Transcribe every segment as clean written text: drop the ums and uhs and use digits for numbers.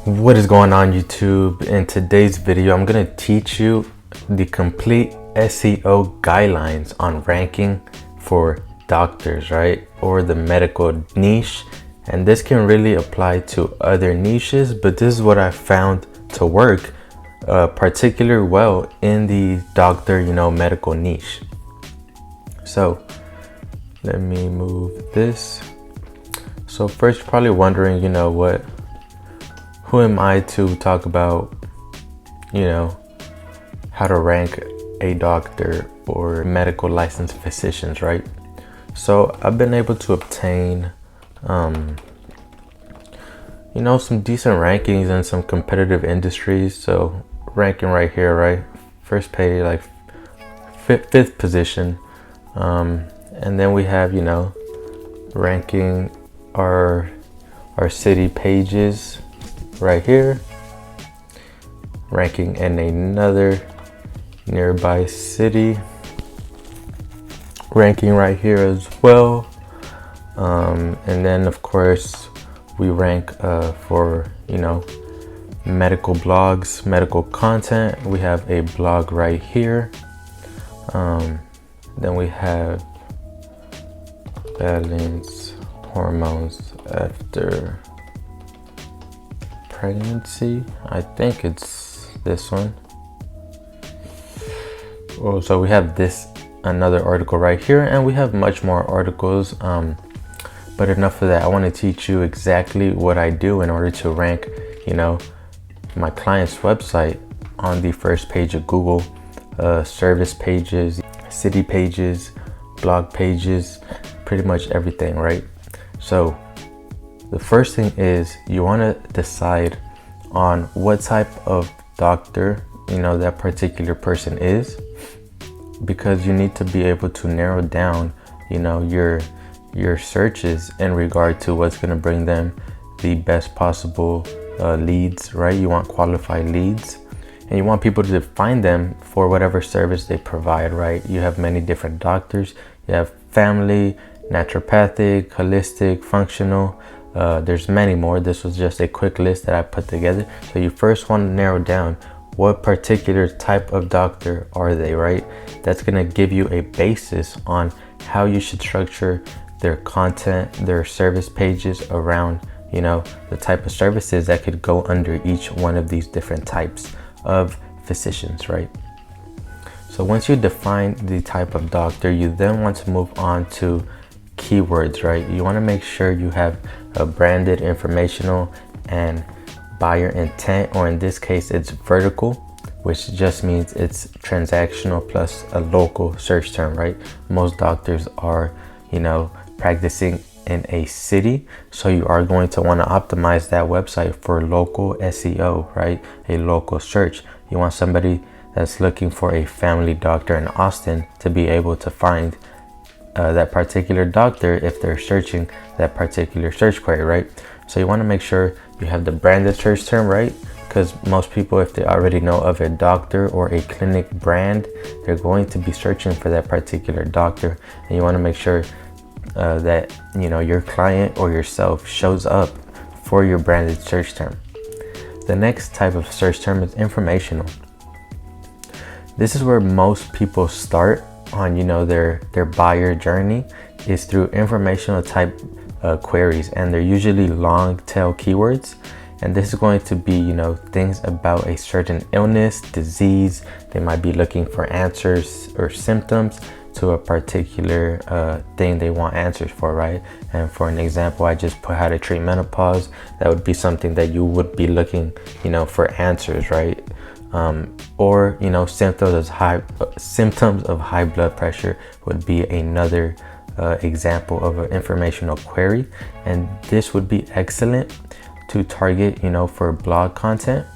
What is going on YouTube? In today's video, I'm going to teach you the complete SEO guidelines on ranking for doctors, right? Or the medical niche. And this can really apply to other niches, but this is what I found to work particularly well in the doctor, medical niche. So let me move this. So first, you're probably wondering, who am I to talk about, how to rank a doctor or medical licensed physicians, right? So I've been able to obtain, some decent rankings in some competitive industries. So ranking right here, right? First page, like fifth position. And then we have, ranking our city pages right here, ranking in another nearby city, ranking right here as well, and then of course we rank for medical blogs, medical content. We have a blog right here, then we have balance hormones after pregnancy. I think it's this one. Oh, so we have another article right here, and we have much more articles, but enough of that. I want to teach you exactly what I do in order to rank my client's website on the first page of Google, service pages, city pages, blog pages, pretty much everything, right? So the first thing is you want to decide on what type of doctor that particular person is, because you need to be able to narrow down your searches in regard to what's going to bring them the best possible leads, right? You want qualified leads, and you want people to find them for whatever service they provide, right? You have many different doctors. You have family, naturopathic, holistic, functional. There's many more. This was just a quick list that I put together. So you first want to narrow down what particular type of doctor are they, right? That's going to give you a basis on how you should structure their content, their service pages around, the type of services that could go under each one of these different types of physicians, right? So once you define the type of doctor, you then want to move on to keywords, right? You want to make sure you have a branded, informational, and buyer intent, or in this case it's vertical, which just means it's transactional plus a local search term, right? Most doctors are practicing in a city, so you are going to want to optimize that website for local SEO, right? A local search. You want somebody that's looking for a family doctor in Austin to be able to find that particular doctor if they're searching that particular search query, right? So you want to make sure you have the branded search term, right? Because most people, if they already know of a doctor or a clinic brand, they're going to be searching for that particular doctor, and you want to make sure that your client or yourself shows up for your branded search term. The next type of search term is informational. This is where most people start on their buyer journey, is through informational type queries, and they're usually long tail keywords, and this is going to be things about a certain illness, disease. They might be looking for answers or symptoms to a particular thing they want answers for, right? And for an example, I just put how to treat menopause. That would be something that you would be looking for answers, right? Or symptoms of high blood pressure would be another example of an informational query, and this would be excellent to target for blog content.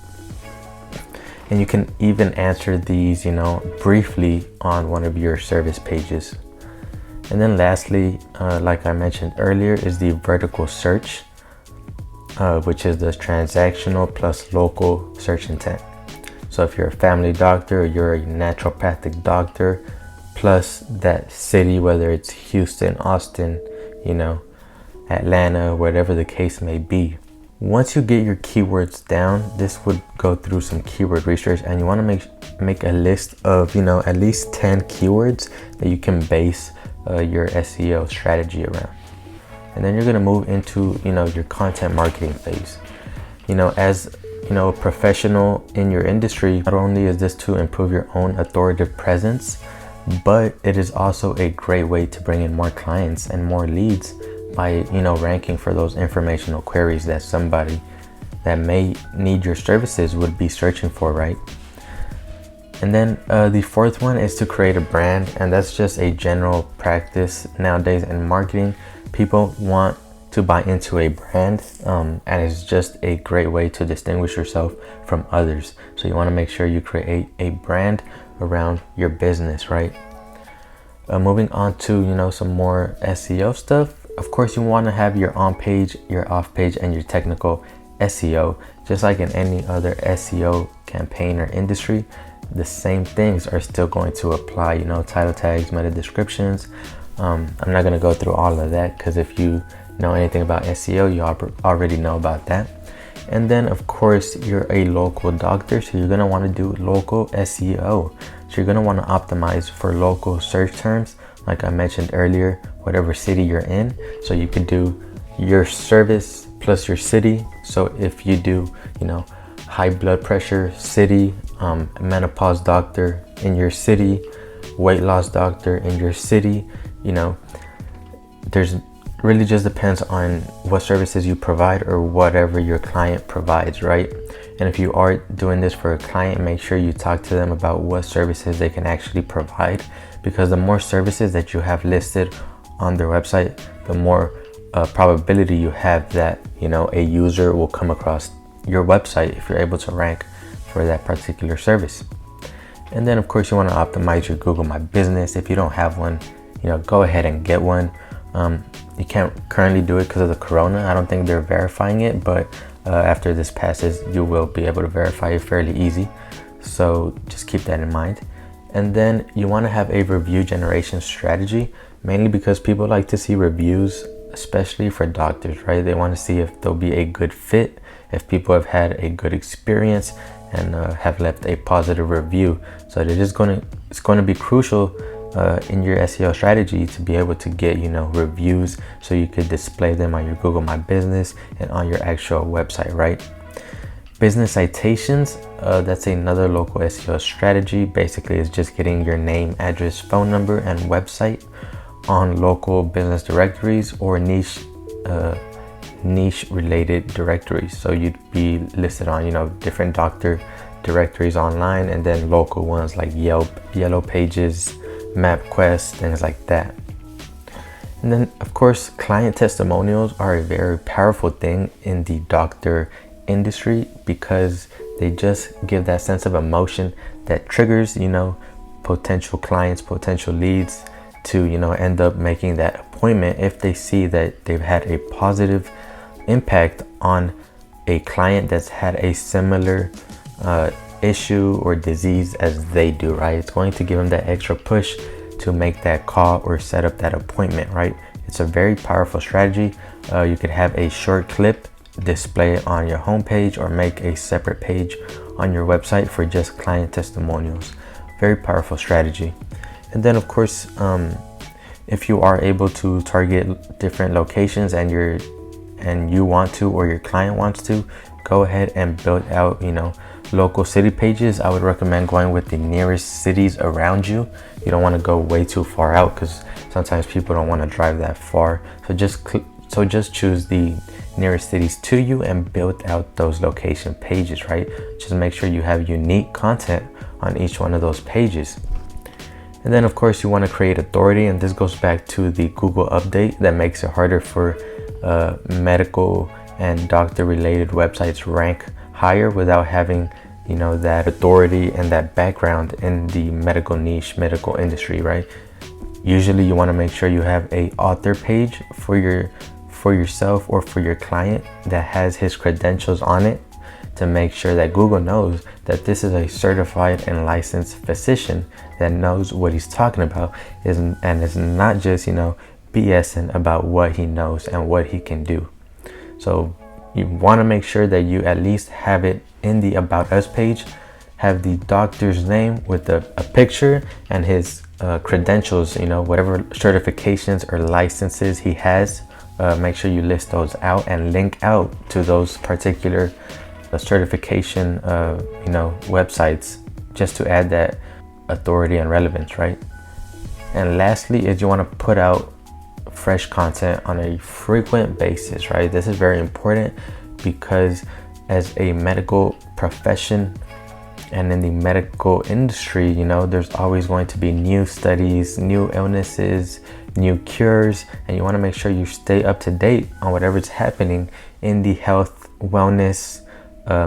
And you can even answer these briefly on one of your service pages. And then lastly, like I mentioned earlier, is the vertical search, which is the transactional plus local search intent. So if you're a family doctor or you're a naturopathic doctor, plus that city, whether it's Houston, Austin, Atlanta, whatever the case may be, Once you get your keywords down, this would go through some keyword research, and you want to make a list of, you know, at least 10 keywords that you can base your SEO strategy around. And then you're going to move into, you know, your content marketing phase. You know, as you know, a professional in your industry, not only is this to improve your own authoritative presence, but it is also a great way to bring in more clients and more leads by, you know, ranking for those informational queries that somebody that may need your services would be searching for, right? And then the fourth one is to create a brand, and that's just a general practice nowadays in marketing. People want to buy into a brand, and it's just a great way to distinguish yourself from others. So you want to make sure you create a brand around your business, right? Moving on to, you know, some more SEO stuff. Of course, you want to have your on page, your off page, and your technical SEO. Just like in any other SEO campaign or industry, the same things are still going to apply, you know, title tags, meta descriptions. I'm not going to go through all of that, because if you know anything about SEO, you already know about that. And then of course, you're a local doctor, so you're going to want to do local SEO. So you're going to want to optimize for local search terms, like I mentioned earlier, whatever city you're in. So you could do your service plus your city. So if you do, you know, high blood pressure city, menopause doctor in your city, weight loss doctor in your city, you know, there's really just depends on what services you provide or whatever your client provides, right? And if you are doing this for a client, make sure you talk to them about what services they can actually provide, because the more services that you have listed on their website, the more probability you have that, you know, a user will come across your website if you're able to rank for that particular service. And then of course, you want to optimize your Google My Business. If you don't have one, you know, go ahead and get one. You can't currently do it because of the corona. I don't think they're verifying it, but after this passes, you will be able to verify it fairly easy. So just keep that in mind. And then you want to have a review generation strategy, mainly because people like to see reviews, especially for doctors, right? They want to see if they'll be a good fit, if people have had a good experience and have left a positive review. So it's going to be crucial in your SEO strategy to be able to get, you know, reviews, so you could display them on your Google My Business and on your actual website, right? Business citations, that's another local SEO strategy. Basically, it's just getting your name, address, phone number, and website on local business directories or niche related directories. So you'd be listed on, you know, different doctor directories online, and then local ones like Yelp, Yellow Pages, MapQuest, things like that. And then of course, client testimonials are a very powerful thing in the doctor industry, because they just give that sense of emotion that triggers, you know, potential clients, potential leads to, you know, end up making that appointment if they see that they've had a positive impact on a client that's had a similar issue or disease as they do, right? It's going to give them that extra push to make that call or set up that appointment, right? It's a very powerful strategy. You could have a short clip, display it on your homepage, or make a separate page on your website for just client testimonials. Very powerful strategy. And then of course, if you are able to target different locations and you want to, or your client wants to, go ahead and build out, you know, local city pages. I would recommend going with the nearest cities around you. You don't want to go way too far out, because sometimes people don't want to drive that far. So just choose the nearest cities to you and build out those location pages, right? Just make sure you have unique content on each one of those pages. And then of course, you want to create authority, and this goes back to the Google update that makes it harder for medical and doctor related websites rank higher without having, you know, that authority and that background in the medical niche, medical industry, right? Usually you want to make sure you have a author page for yourself or for your client that has his credentials on it, to make sure that Google knows that this is a certified and licensed physician that knows what he's talking about, and is not just, you know, BSing about what he knows and what he can do. So, you want to make sure that you at least have it in the About Us page, have the doctor's name with a picture and his credentials, you know, whatever certifications or licenses he has. Make sure you list those out and link out to those particular certification you know, websites, just to add that authority and relevance, right? And lastly is you want to put out fresh content on a frequent basis, right? This is very important because as a medical profession and in the medical industry, you know, there's always going to be new studies, new illnesses, new cures, and you want to make sure you stay up to date on whatever's happening in the health, wellness,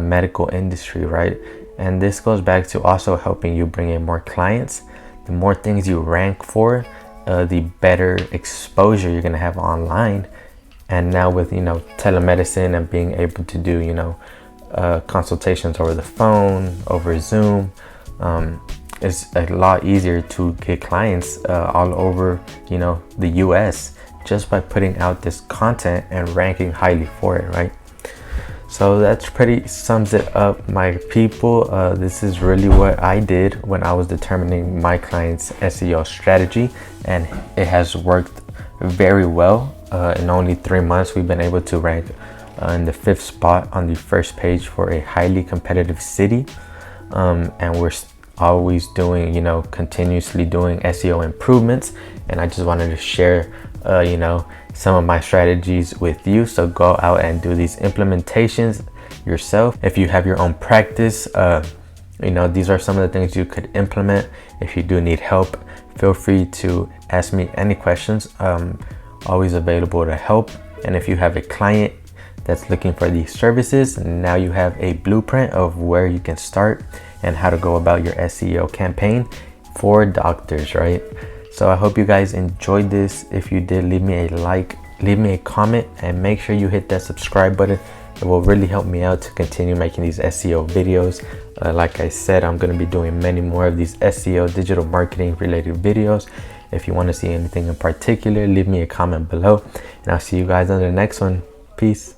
medical industry, right? And this goes back to also helping you bring in more clients. The more things you rank for, the better exposure you're going to have online. And now with, you know, telemedicine and being able to do, you know, consultations over the phone, over Zoom, it's a lot easier to get clients all over, you know, the US, just by putting out this content and ranking highly for it, right? So that's pretty sums it up, my people. This is really what I did when I was determining my client's SEO strategy, and it has worked very well. In only 3 months, we've been able to rank in the 5th spot on the first page for a highly competitive city. And we're always doing, you know, continuously doing SEO improvements. And I just wanted to share, you know, some of my strategies with you. So go out and do these implementations yourself. If you have your own practice, you know, these are some of the things you could implement. If you do need help, feel free to ask me any questions. Always available to help. And if you have a client that's looking for these services, now you have a blueprint of where you can start and how to go about your SEO campaign for doctors, right? So I hope you guys enjoyed this. If you did, leave me a like, leave me a comment, and make sure you hit that subscribe button. It will really help me out to continue making these SEO videos. Like I said, I'm going to be doing many more of these SEO digital marketing related videos. If you want to see anything in particular, leave me a comment below, and I'll see you guys on the next one. Peace.